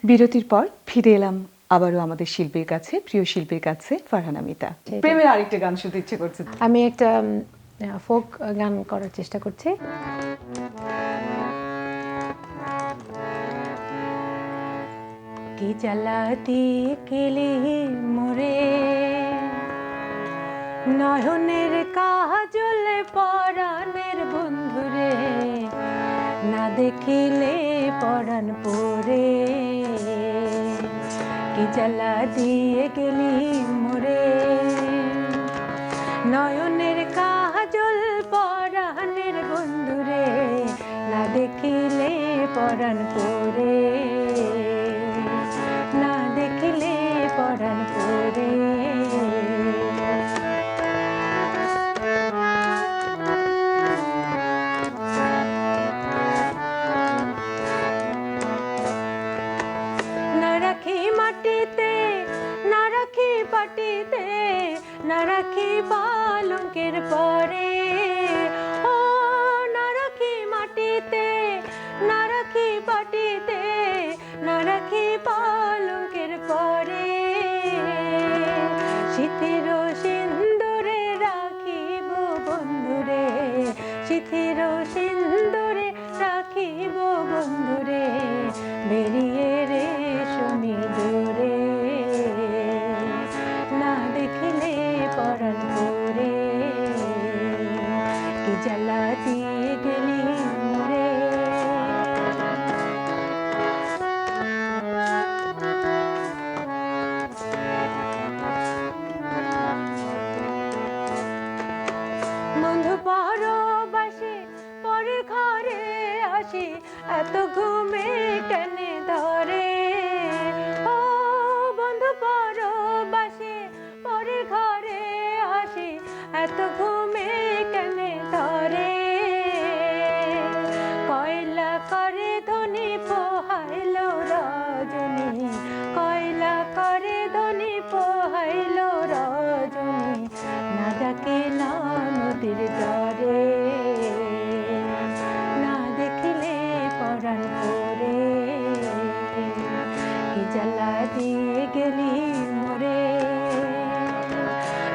বিরতির পর ফিরে এলাম আবারও আমাদের শিল্পীর কাছে, প্রিয় শিল্পীর কাছে, ফারহানা মিতা। প্রেমের আরেকটা গান শুনতে ইচ্ছে করছে। আমি একটা ফোক গান করার চেষ্টা করছি। কি জ্বালাতি কেলি মোরে নয়নের কাজল পরাণের বন্ধুরে, না দেখিলে পরাণ পরে। কি জ্বালা দিয়ে গেলি মোরে নয়নের কাজল পরাণের বন্ধুরে, না দেখিলে পরাণ পরে, না দেখিলে পরাণ পরে। না রাখি মাটিতে, না রাখি পাটিতে, না রাখি পালঙ্কের পরে। ও না রাখি মাটিতে, না রাখি পাটিতে, না রাখি পালঙ্কের পরে। শীতের সিন্দুরে রাখিব বন্ধুরে, শীতের সিন্দুরে রাখিব বন্ধুরে, বেরিয়ে রে সমুদ্রে, না দেখিলে পরাণ পরে। কি জ্বালা দিয়ে গেলি মোরে। বন্ধু পরবাসে পরের ঘরে আসি, এত ঘুমে কেনে ধরে। ও বন্ধু পরবাসে পরের ঘরে আসি, এত ঘুমে কেনে ধরে। কয়লা করে ধনী পোহাইল রজনী, কয়লা করে ধনী পোহাইল রজনী, না ডাকে না নদীর তরে, না দেখিলে পরাণ পরে। কি জ্বালা দিয়ে গেলি মোরে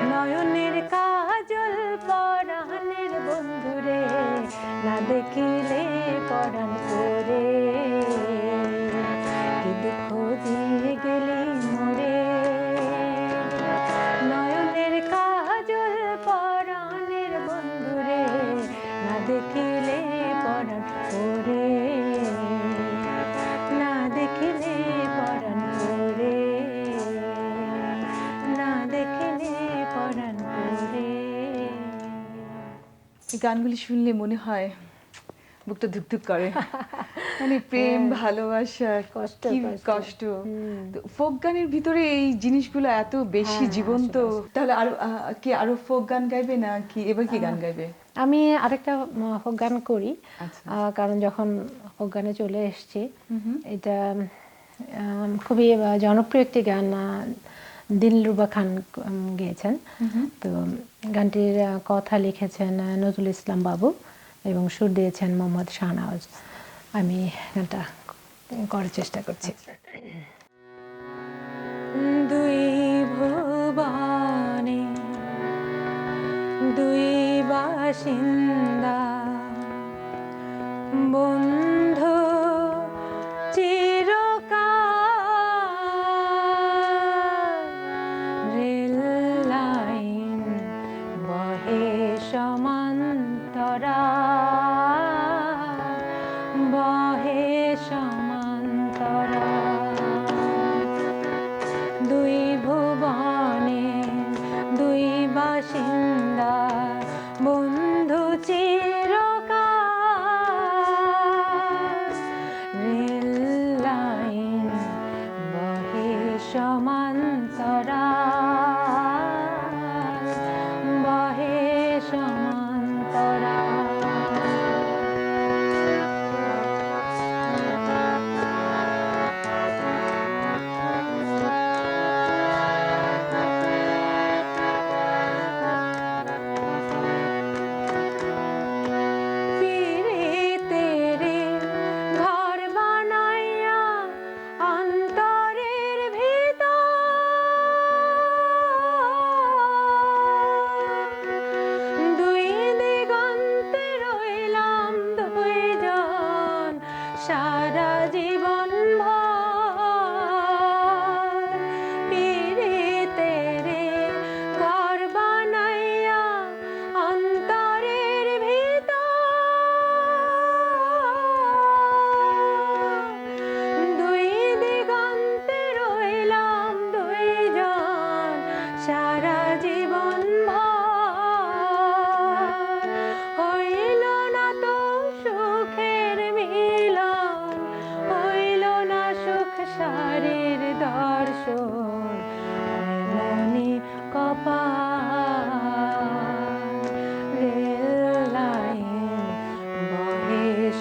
নয়নের কাজল পরাণের বন্ধুরে, না দেখিলে পরাণ পরে। কি দুঃখ দিয়ে গেলি মোরে নয়নের কাজল পরাণের বন্ধুরে, না দেখিলে পরাণ পরে, না দেখিলে পরাণ পরে, না দেখিলে পরাণ পরে। এই গানগুলি শুনলে মনে হয় বুকটা ধুকধুক করে, মানে প্রেম, ভালোবাসা, কষ্ট, কি কষ্ট। কষ্ট। ফোক গানের ভিতরে এই জিনিসগুলো এত বেশি জীবন্ত। তাহলে আরো কি আরো ফোক গান গাইবে না কি এবার কি গান গাইবে? আমি আরেকটা ফোক গান করি, আচ্ছা। কারণ যখন ফোক গানে চলে এসেছি, এটা খুবই জনপ্রিয় একটি গান, দিলরুবা খান গেয়েছেন। তো গানটির কথা লিখেছেন নজরুল ইসলাম বাবু এবং সুর দিয়েছেন মোহাম্মদ শাহনওয়াজ। আমি গানটা করার চেষ্টা করছি। দুই ভুবনে দুই বাসিন্দা, বন্ধু চিরকাল, রেল লাইন বহে সমান্তরা, বহে সমান্তরা। দুই ভুবনে দুই বাসিন্দা, বন্ধু চিরকাল, রেল লাইন বহে সমান্তরা, বহে সমান্তরা।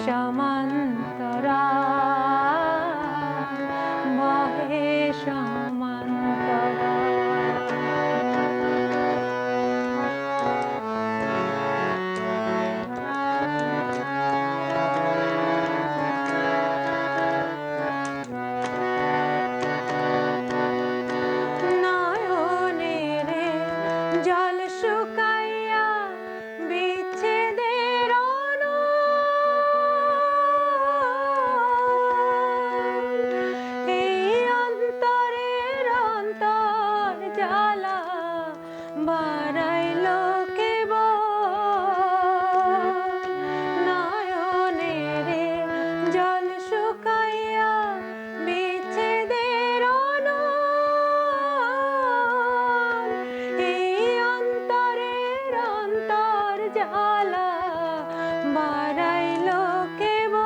সমান্তরা বহে সমান্তরা। নয়নেরে জল শুকাইয়া বিচ্ছেদের এই অন্তরের অন্তর জ্বালা বাড়াইল কেবল। নয়নেরে জল শুকাইয়া বিচ্ছেদের এই অন্তরের অন্তর জ্বালা বাড়াইল কেবল।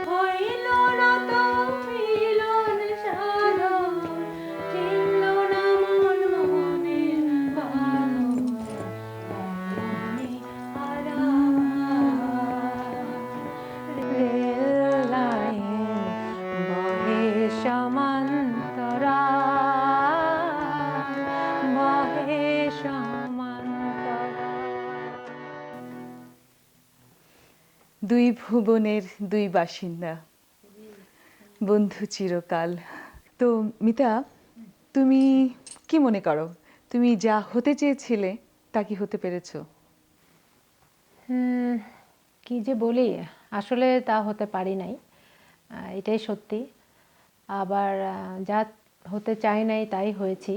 হইল না তো মিলন সাধন, চিনল না মন মনের বাঁধন, এমনি আড়াল। রেল লাইন বহে সমান্তরা বহে সমান্তরা। দুই ভুবনের দুই বাসিন্দা, বন্ধু চিরকাল। তো মিতা, তুমি কি মনে করো, তুমি যা হতে চেয়েছিলে তা কি হতে পেরেছো? কি যে বলি, আসলে তা হতে পারি নাই, এটাই সত্যি। আবার যা হতে চাই নাই তাই হয়েছি,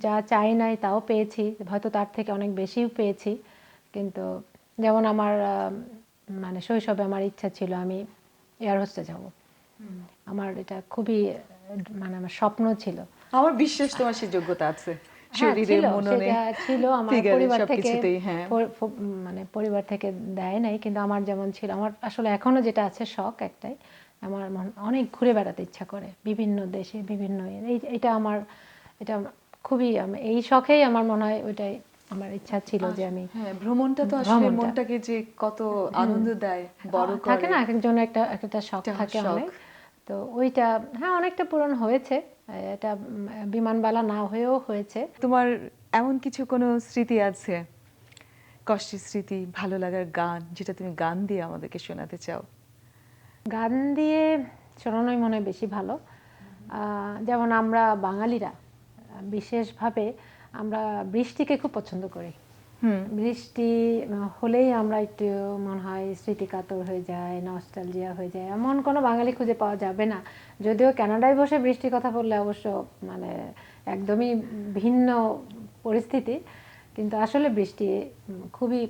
যা চাই নাই তাও পেয়েছি, হয়তো তার থেকে অনেক বেশিও পেয়েছি। কিন্তু যেমন আমার মানে শৈশবে আমার ইচ্ছা ছিল আমি এয়ার হোস্টেস হব। আমার এটা খুবই মানে আমার স্বপ্ন ছিল। আমার বিশ্বাস তোমার সেই যোগ্যতা আছে, হ্যাঁ, শরীরে ছিল, মননে সেটা ছিল। আমার ফিগারে পরিবার থেকে সবকিছুতেই। হ্যাঁ, মানে পরিবার থেকে দেয় নাই, কিন্তু আমার যেমন ছিল, আমার আসলে এখনো যেটা আছে শখ একটাই, আমার অনেক ঘুরে বেড়াতে ইচ্ছা করে বিভিন্ন দেশে বিভিন্ন এটা আমার এটা খুবই এই শখেই আমার মনে হয় ওইটাই আমার ইচ্ছা ছিল যে আমি হ্যাঁ, ভ্রমণটা তো আসলে ভ্রমণটা মনটাকে যে কত আনন্দ দেয়, বড় থাকে করে। না, এক একজনের একটা একটা শখ একটা থাকে শখ। অনেক। তো ওইটা হ্যাঁ অনেকটা পূরণ হয়েছে। এটা বিমানবালা না হয়েও হয়েছে। তোমার এমন কিছু কোনো স্মৃতি আছে, কষ্টের স্মৃতি, ভালো লাগার গান, যেটা তুমি গান দিয়ে আমাদেরকে শোনাতে চাও? গান দিয়ে শোনানোই মনে হয় বেশি ভালো। যেমন আমরা বাঙালিরা বিশেষভাবে আমরা বৃষ্টিকে খুব পছন্দ করি। বৃষ্টি হলেই আমরা একটু মনে হয় স্মৃতিকাতর হয়ে যায়, নস্টালজিয়া হয়ে যায়। এমন কোনো বাঙালি খুঁজে পাওয়া যাবে না, যদিও কানাডায় বসে বৃষ্টির কথা বললে অবশ্য মানে একদমই ভিন্ন পরিস্থিতি, কিন্তু আসলে বৃষ্টি খুবই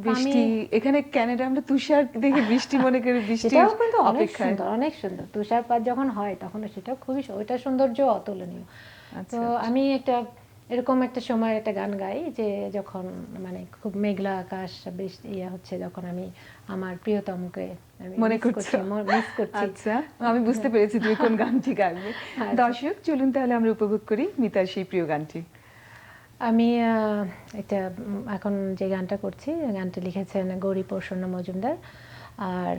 বৃষ্টি এখানে কানাডা আমরা তুষার দেখে বৃষ্টি মনে করি, বৃষ্টি সেটাও কিন্তু অনেক অপেক্ষায়। সুন্দর, অনেক সুন্দর তুষারপাত যখন হয় তখন সেটাও খুবই ওইটা সৌন্দর্য অতুলনীয়। তো আমি একটা এরকম একটা সময় একটা গান গাই যে যখন মানে খুব মেঘলা আকাশ বৃষ্টি হচ্ছে, যখন আমি আমার প্রিয়তমকে মনে করছি, মিস করছি। আচ্ছা, আমি বুঝতে পেরেছি তুমি কোন গানটি গাইবে। দর্শক চলুন তাহলে আমরা উপভোগ করি মিতার সেই প্রিয় গানটি। আমি একটা এখন যে গানটা করছি, গানটি লিখেছেন গৌরী প্রসন্ন মজুমদার, আর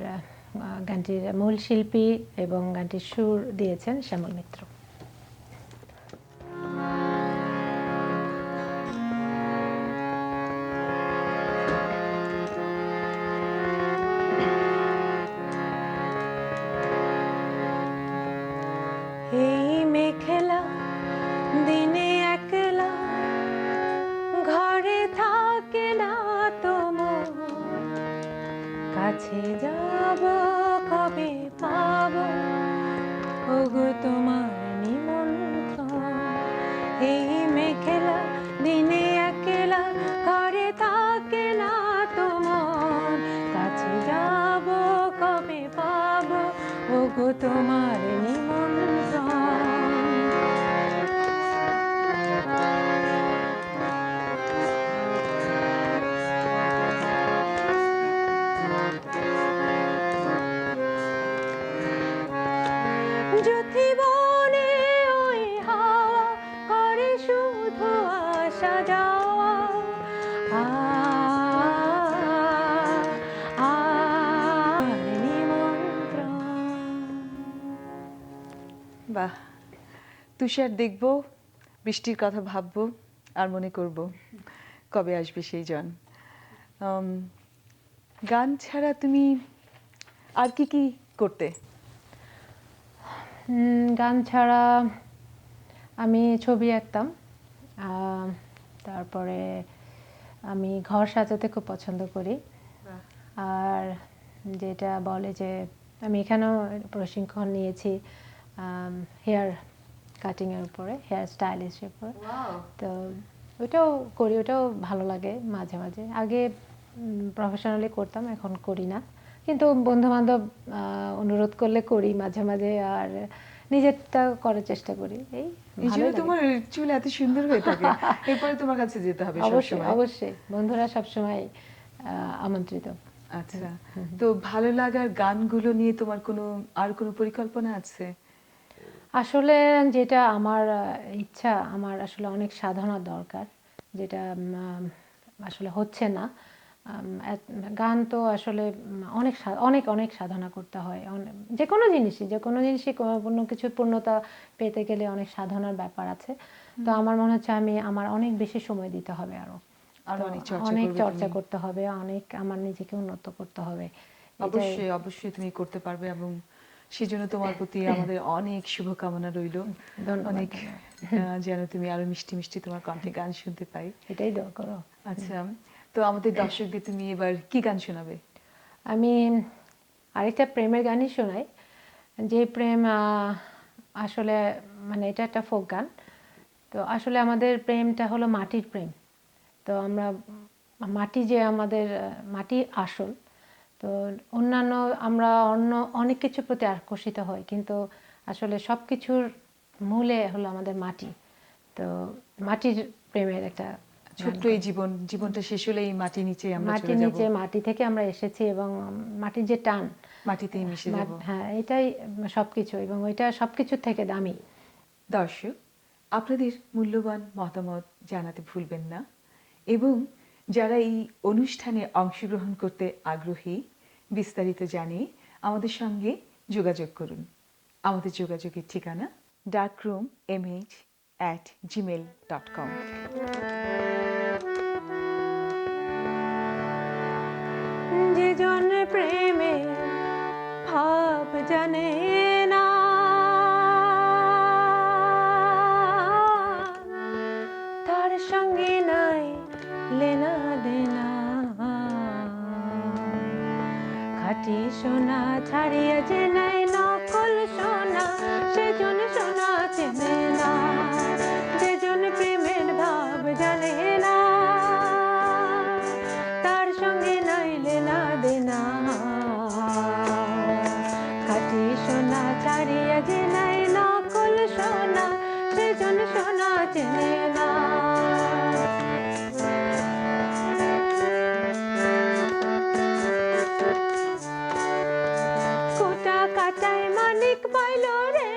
গানটির মূল শিল্পী এবং গানটির সুর দিয়েছেন শ্যামল মিত্র। এই মেঘলা দিনে একলা ঘরে থাকে না তোমার, কাছে যাব কবে পাব ওগো তোমার নিমন্ত্রণ। এই মেঘলা দিনে একলা ঘরে থাকে না তোমার, কাছে যাব কবে পাব ওগো তোমার নিমন্ত্রণ। যুথিবনে ওই হাওয়া করে শুধু আসা যাওয়া, তুষার দেখব, বৃষ্টির কথা ভাববো, আর মনে করব কবে আসবে সেই জন। গান ছাড়া তুমি আর কি কি করতে? গান ছাড়া আমি ছবি আঁকতাম, তারপরে আমি ঘর সাজাতে খুব পছন্দ করি। আর যেটা বলে যে আমি এখানেও প্রশিক্ষণ নিয়েছি হেয়ার কাটিংয়ের উপরে, হেয়ার স্টাইলিশের উপরে। তো ওইটাও করি, ওটাও ভালো লাগে মাঝে মাঝে। আগে প্রফেশনালি করতাম, এখন করি না, কিন্তু বন্ধুবান্ধব অনুরোধ করলে করি মাঝে মাঝে, আর নিজেরটা করার চেষ্টা করি। এই ভালো লাগে। তোমার চুল এত সুন্দর হয়ে থাকে, এরপরে তোমার কাছে যেতে হবে অবশ্যই সবসময়। অবশ্যই, বন্ধুরা সবসময় আমন্ত্রিত। আচ্ছা, তো ভালো লাগার গানগুলো নিয়ে তোমার আর কোনো পরিকল্পনা আছে? আসলে যেটা আমার ইচ্ছা, আমার আসলে অনেক সাধনার দরকার, যেটা আসলে হচ্ছে না। গান তো আসলে অনেক অনেক অনেক সাধনা করতে হয়, যে কোনো জিনিসই কোনো কিছু পূর্ণতা পেতে গেলে অনেক সাধনার ব্যাপার আছে। তো আমার মনে হচ্ছে আমার অনেক বেশি সময় দিতে হবে, অনেক চর্চা করতে হবে, অনেক আমার নিজেকে উন্নত করতে হবে। অবশ্যই অবশ্যই তুমি করতে পারবে, এবং সেজন্য তোমার প্রতি আমাদের অনেক শুভকামনা রইল। অনেক যেন তুমি আরো মিষ্টি মিষ্টি তোমার কণ্ঠে গান শুনতে পাই, এটাই দোয়া করো। আচ্ছা, তো আমাদের দর্শকদের তুমি এবার কি গান শোনাবে? আমি আরেকটা প্রেমের গানই শোনাই, যে প্রেম আসলে মানে এটা একটা ফোক গান। তো আসলে আমাদের প্রেমটা হলো মাটির প্রেম। তো আমরা মাটি, যে আমাদের মাটি আসল। তো অন্যান্য আমরা অনেক কিছুর প্রতি আকর্ষিত হই, কিন্তু আসলে সব কিছুর মূলে হলো আমাদের মাটি। তো মাটির প্রেমের একটা ছোট্ট এই জীবনটা শেষ হলে এই মাটির নিচে আমরা চলে যাব, মাটি থেকে আমরা এসেছি, এবং মাটির যে টান, মাটিতেই মিশে যাব। হ্যাঁ, এটাই সবকিছু, এবং ওইটা সবকিছুর থেকে দামি। দর্শক, আপনাদের মূল্যবান মতামত জানাতে ভুলবেন না, এবং যারা এই অনুষ্ঠানে অংশগ্রহণ করতে আগ্রহী, বিস্তারিত জানিয়ে আমাদের সঙ্গে যোগাযোগ করুন। আমাদের যোগাযোগের ঠিকানা darkroom@gmail.com। যে জন প্রেমে ভাব জানে না, তার সঙ্গে নাই লেনা দেনা। খাঁটি সোনা ছাড়িয়া যে নাই নকল সোনা, সেজন সোনা চেনে না। যে জন প্রেমের ভাব জানে না, তার সঙ্গে নাই লেনা দেনা। খাঁটি সোনা ছাড়িয়া যে নাই নকল সোনা, সেজন সোনা চেনে না। কোটা কাটায় মানিক পাইল রে,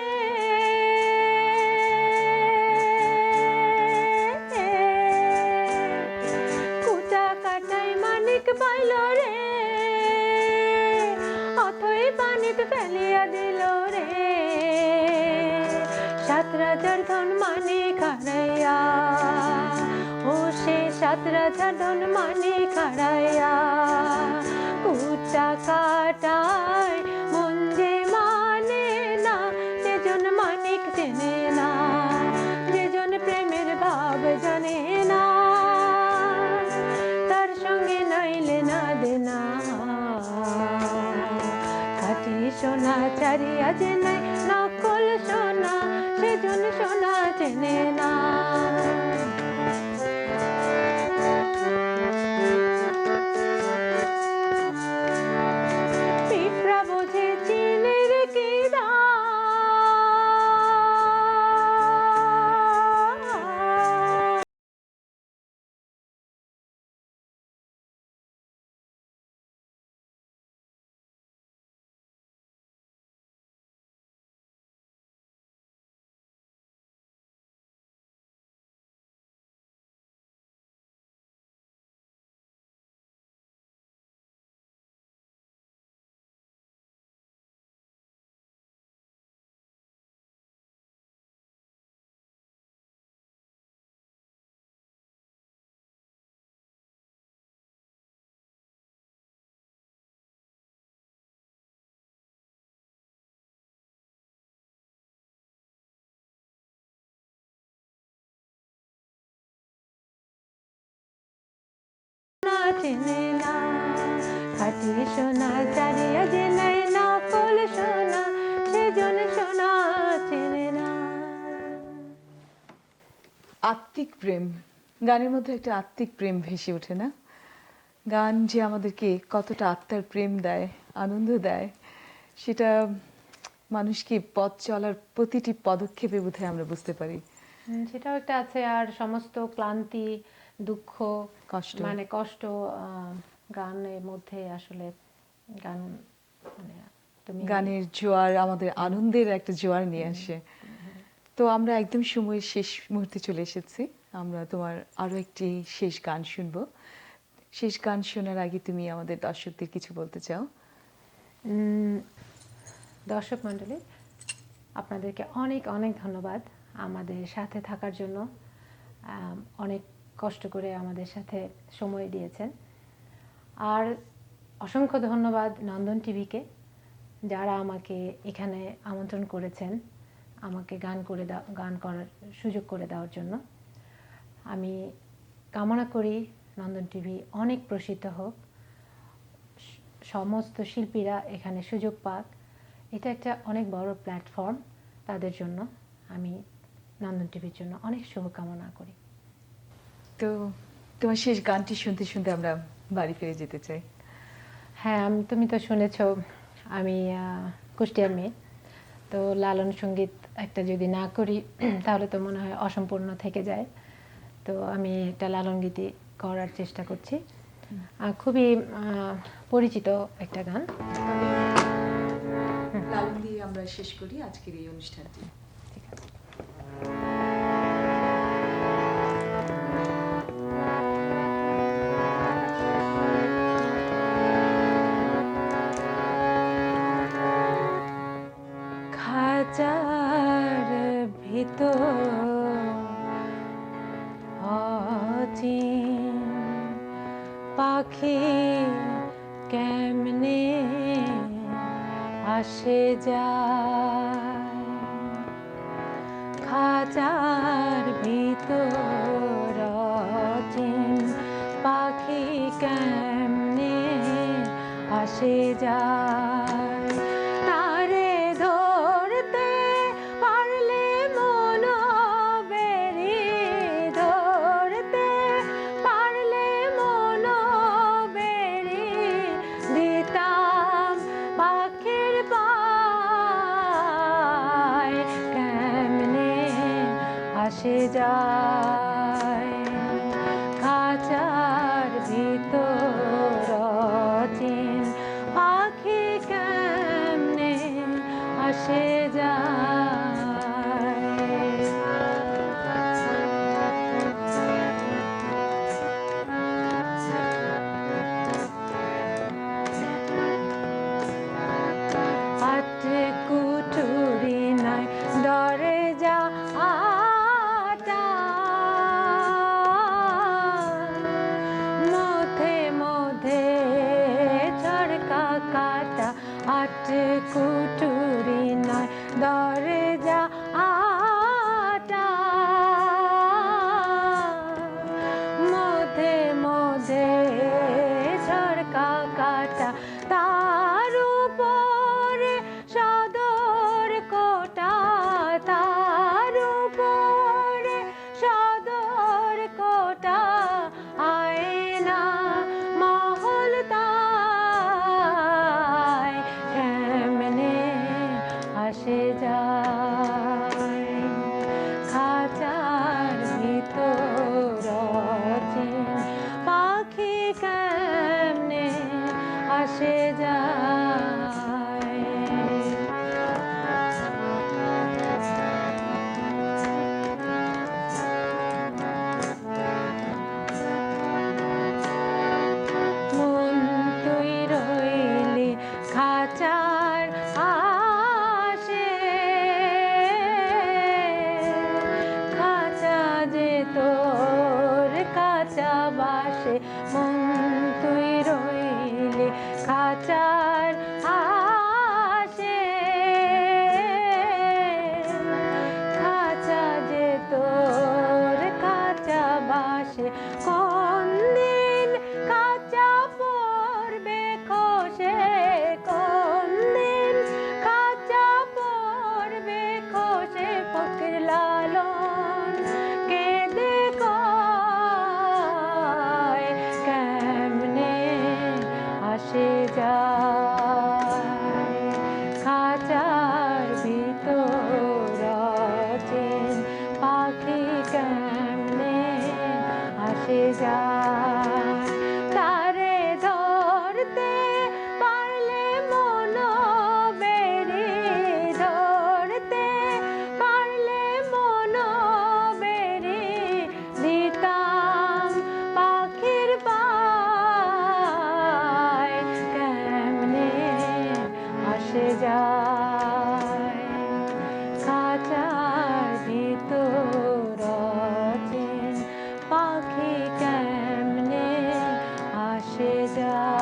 কোটা কাটায় মানিক পাইল রে, অথই পানিতে ফেলিয়া দিল রে। 7 রাজার ধন মানিক হারাইয়া, ও সে 7 রাজার ধন মানিক হারাইয়া। কোটা কাটায় মন যে মানে না, সেজন মানিক চেনে না। যেজন প্রেমের ভাব জানে না, তার সঙ্গে নাইলে না দেনা। খাঁটি সোনা ছাড়িয়া যে নাই নকল সোনা, সেজন সোনা চেনে না। পিঁপড়া বোঝে চিলের কি দাম, চেনে না, খাঁটি সোনা চারিয়া যে নাই নকল সোনা, সেজন সোনা চেনে না। আত্মিক প্রেম, গানের মধ্যে একটা আত্মিক প্রেম ভেসে ওঠে না? গান যে আমাদেরকে কতটা আত্মার প্রেম দেয়, আনন্দ দেয়, সেটা মানুষকে পথ চলার প্রতিটি পদক্ষেপে বোধহয় আমরা বুঝতে পারি। সেটাও একটা আছে। আর সমস্ত ক্লান্তি, দুঃখ, কষ্ট। মানে কষ্ট গানের মধ্যে আসলে গান মানে তুমি গানের জোয়ার আমাদের আনন্দের একটা জোয়ার নিয়ে আসে। তো আমরা একদম সময়ের শেষ মুহূর্তে চলে এসেছি। আমরা তোমার আরো একটি শেষ গান শুনবো। শেষ গান শোনার আগে তুমি আমাদের দর্শকদের কিছু বলতে চাও? দর্শক মণ্ডলী, আপনাদেরকে অনেক অনেক ধন্যবাদ আমাদের সাথে থাকার জন্য। অনেক কষ্ট করে আমাদের সাথে সময় দিয়েছেন। আর অসংখ্য ধন্যবাদ নন্দন টিভিকে, যারা আমাকে এখানে আমন্ত্রণ করেছেন, আমাকে গান করার সুযোগ করে দেওয়ার জন্য। আমি কামনা করি নন্দন টিভি অনেক প্রসিদ্ধ হোক, সমস্ত শিল্পীরা এখানে সুযোগ পাক। এটা একটা অনেক বড় প্ল্যাটফর্ম তাদের জন্য। আমি নন্দন টিভির জন্য অনেক শুভকামনা করি। তো তোমার শেষ গানটি শুনতে শুনতে আমরা বাড়ি ফিরে যেতে চাই। হ্যাঁ, তুমি তো শুনেছ আমি কুষ্টিয়ার মেয়ে। তো লালন সঙ্গীত একটা যদি না করি তাহলে তো মনে হয় অসম্পূর্ণ থেকে যায়। তো আমি একটা লালন গীতি করার চেষ্টা করছি। খুবই পরিচিত একটা গান। লালন দিয়ে আমরা শেষ করি আজকের এই অনুষ্ঠানটি। ঠিক আছে। খাঁচার ভিতর অচিন পাখি কেমনে আসে যায়, খাঁচার ভিতর অচিন পাখি কেমনে আসে যায়, তারে ধরতে পারলে মন বেরি, ধরতে পারলে মন বেরি দিতাম পাখির পায়, কেমনে আসে যায়, খাঁচার ভিতর অচিন পাখি কেমনে আসে যায়। আট কুঠুরি নাই দরজা আটা, মধ্যে মধ্যে ঝড়কা কাটা, আট কুঠুরি নাই দরজা আটা, মধ্যে মধ্যে ঝড়কা কাটা, তার উপরে সদর কোটা, তার উপরে সদর কোটা, আয়না মহল তাই, কেমনে আসে যায়, খাঁচার ভিতর অচিন পাখি কেমনে আসে যায়। মন তুই রইলি খাঁচার আসে, খাঁচা যে তোর কাঁচা বাসে, মন তুই রইলি খাঁচার আসে, খাঁচা যে তোর কাঁচা বাসে, কোন দিন কাঁচা जा